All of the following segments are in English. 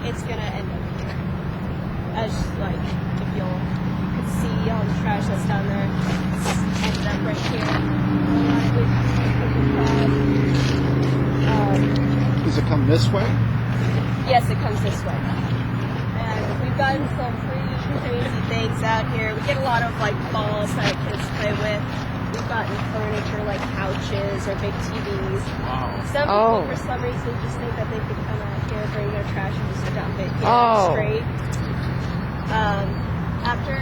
it's gonna end up here. As like, if you could see all the trash that's down there, it's ended up right here. Does it come this way? Yes, it comes this way. And we've gotten some pretty crazy things out here. We get a lot of like balls that kids play with. We've gotten furniture like couches or big TVs. Wow. Some people, for some reason, just think that they could come out here, bring their trash, and just dump it here straight. After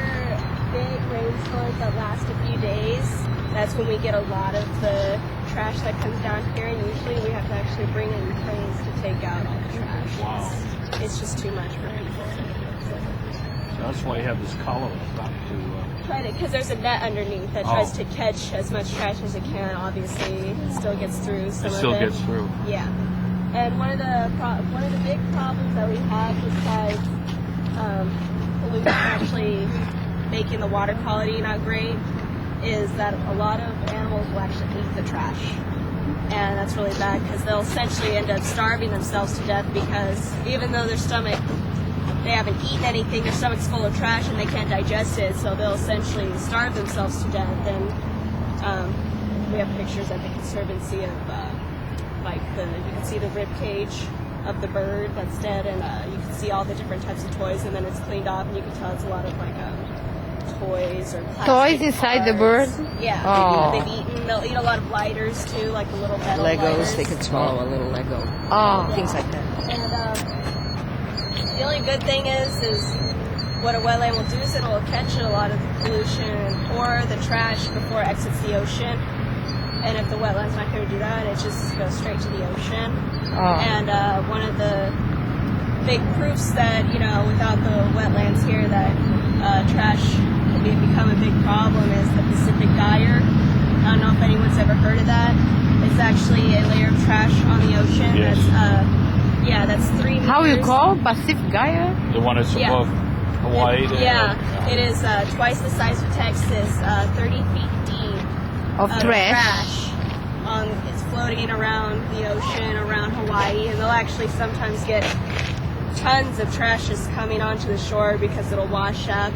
big rainstorms that last a few days, that's when we get a lot of the trash that comes down here, and usually we have to actually bring in cranes to take out all the trash. Wow. It's just too much for people. So that's why you have this collar up to... Right, because there's a net underneath that tries to catch as much trash as it can. Obviously, it still gets through some of it. It still gets through. Yeah. And one of the big problems that we have besides pollution actually making the water quality not great is that a lot of animals will actually eat the trash. And that's really bad because they'll essentially end up starving themselves to death because even though their stomach, they haven't eaten anything, their stomach's full of trash and they can't digest it, so they'll essentially starve themselves to death. And we have pictures at the Conservancy of you can see the rib cage of the bird that's dead, and you can see all the different types of toys, and then it's cleaned off, and you can tell it's a lot of like toys or plastic toys inside parts. the bird? Yeah, they'll eat a lot of lighters too, like the little metal Legos, lighters. they can swallow a little Lego. Things like that. And the only good thing is what a wetland will do is it'll catch a lot of the pollution or the trash before it exits the ocean. And if the wetland's not going to do that, it just goes straight to the ocean. And one of the big proofs that, without the wetlands here, that trash can become a big problem is the Pacific Gyre. I don't know if anyone's ever heard of that. It's actually a layer of trash on the ocean. Yes. That's 3 meters. How you call Pacific Gyre? The one that's above Hawaii? It is twice the size of Texas, 30 feet deep. Of trash. It's floating around the ocean, around Hawaii, and they'll actually sometimes get tons of trash just coming onto the shore because it'll wash up.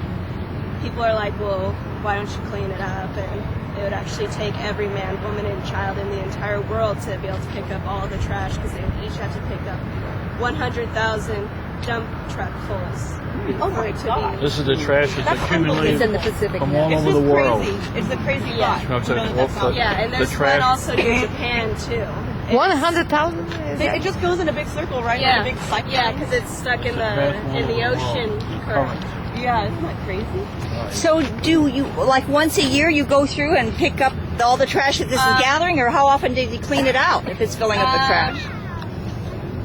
People are like, well, why don't you clean it up? And it would actually take every man, woman, and child in the entire world to be able to pick up all the trash because they would each have to pick up 100,000 dump truck fulls. This is the trash that's accumulated It's in the Pacific. from all over the world. It's a crazy thought. And there's one also near Japan too. 100,000? It just goes in a big circle, right? Yeah, In a big cycle. yeah, because it's stuck in the ocean current. Yeah, isn't that crazy? So do you, like once a year, you go through and pick up all the trash that this is gathering, or how often do you clean it out if it's filling up with trash?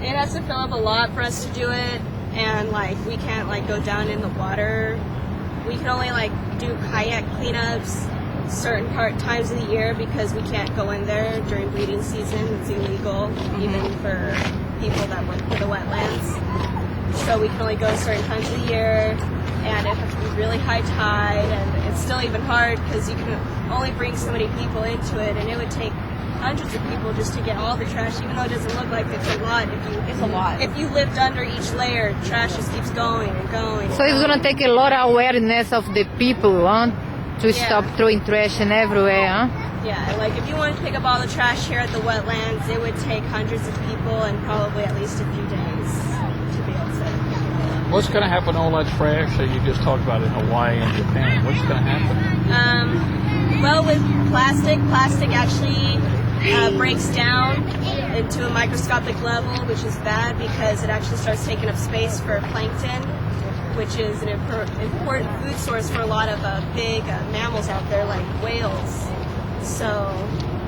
It has to fill up a lot for us to do it, and we can't go down in the water. We can only do kayak cleanups certain times of the year because we can't go in there during breeding season. It's illegal, even for people that work for the wetlands. So we can only go certain times of the year, and it has to be really high tide, and it's still even hard because you can only bring so many people into it, and it would take hundreds of people just to get all the trash, even though it doesn't look like it's a lot. It's a lot. If you lift under each layer, trash just keeps going and going. So it's gonna take a lot of awareness of the people, to stop throwing trash and everywhere, huh? Yeah, if you wanted to pick up all the trash here at the wetlands, it would take hundreds of people and probably at least a few days to be able to pick it up. What's going to happen to all that trash that you just talked about in Hawaii and Japan? What's going to happen? Well, with plastic actually breaks down into a microscopic level, which is bad because it actually starts taking up space for plankton, which is an important food source for a lot of big mammals out there like whales. So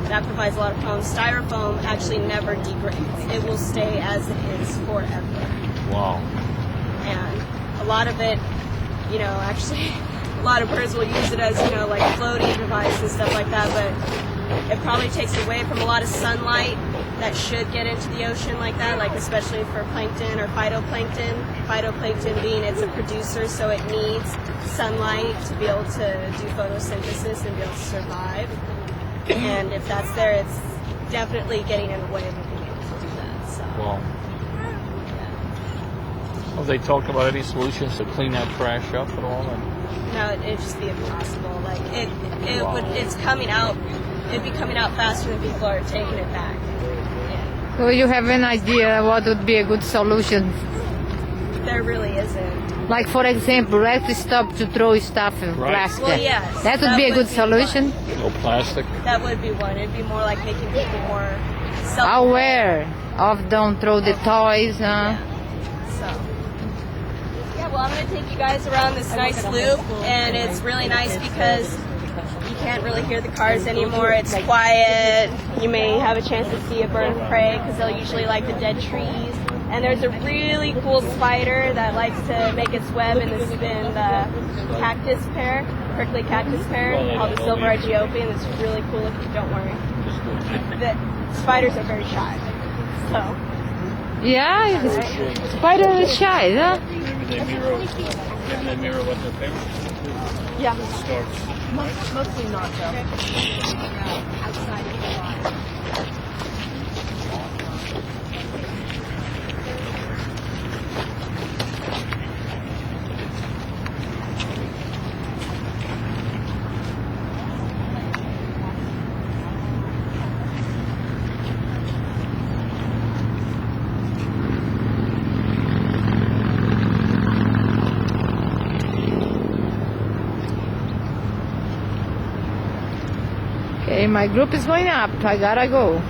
that provides a lot of problems. Styrofoam actually never degrades. It will stay as it is forever. Wow. And a lot of it, actually a lot of birds will use it as, like a floating device and stuff like that, but it probably takes away from a lot of sunlight that should get into the ocean like that, especially for plankton or phytoplankton. Phytoplankton being it's a producer, so it needs sunlight to be able to do photosynthesis and be able to survive. And if that's there, it's definitely getting in the way of being able to do that. So. Wow. Have they talked about any solutions to clean that trash up at all? No, it'd just be impossible. Like it Wow. would. It's coming out. It'd be coming out faster than people are taking it back. So you have an idea what would be a good solution? There really isn't. Like, for example, let's stop to throw stuff in Right. plastic. Well, yes, That would be a good solution. No plastic? That would be one. It'd be more like making people more self Aware of don't throw the toys. So, yeah, well, I'm going to take you guys around this nice loop, and it's really nice because you can't really hear the cars anymore. It's quiet. You may have a chance to see a bird of prey because they'll usually like the dead trees. And there's a really cool spider that likes to make its web in the cactus pear, prickly cactus pear, called the silver Ethiopian. It's really cool looking. Don't worry. The spiders are very shy. So. Yeah, spider is shy, huh? Maybe they mirror what their parents do. Yeah. Starts. Mostly not though. Outside of the lot. Okay, my group is going up. I gotta go.